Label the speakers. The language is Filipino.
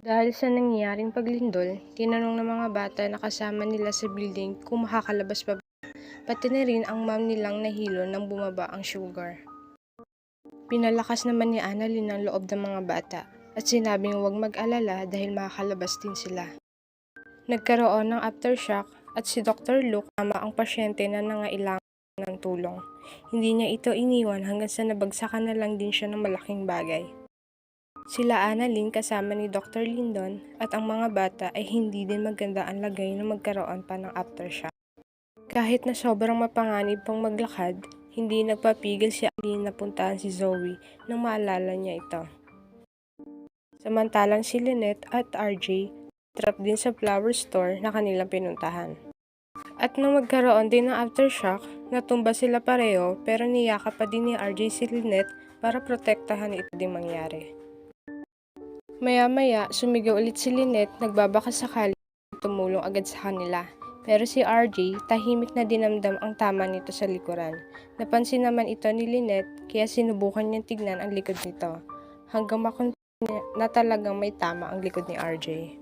Speaker 1: Dahil sa nangyayaring paglindol, tinanong ng mga bata na kasama nila sa building kung makakalabas pa ba, pati na rin ang mom nilang nahilo nang bumaba ang sugar. Pinalakas naman ni Annalyn ang loob ng mga bata at sinabing huwag mag-alala dahil makakalabas din sila. Nagkaroon ng aftershock at si Dr. Luke tama ang pasyente na nangailangan ng tulong. Hindi niya ito iniwan hanggang sa nabagsakan na lang din siya ng malaking bagay. Sila Annalyn kasama ni Dr. Lindon at ang mga bata ay hindi din maganda ang lagay na magkaroon pa ng aftershock. Kahit na sobrang mapanganib pang maglakad, hindi nagpapigil si Annalyn na puntahan si Zoe nang maalala niya ito. Samantalang si Lynette at RJ trap din sa flower store na kanilang pinuntahan. At nang magkaroon din ng aftershock, natumba sila pareho pero niyakap pa din ni RJ si Lynette para protektahan ito din mangyari. Maya-maya, sumigaw ulit si Lynette, nagbabaka sakali tumulong agad sa kanila. Pero si RJ, tahimik na dinamdam ang tama nito sa likuran. Napansin naman ito ni Lynette, kaya sinubukan niyang tignan ang likod nito. Hanggang makonfirm na talagang may tama ang likod ni RJ.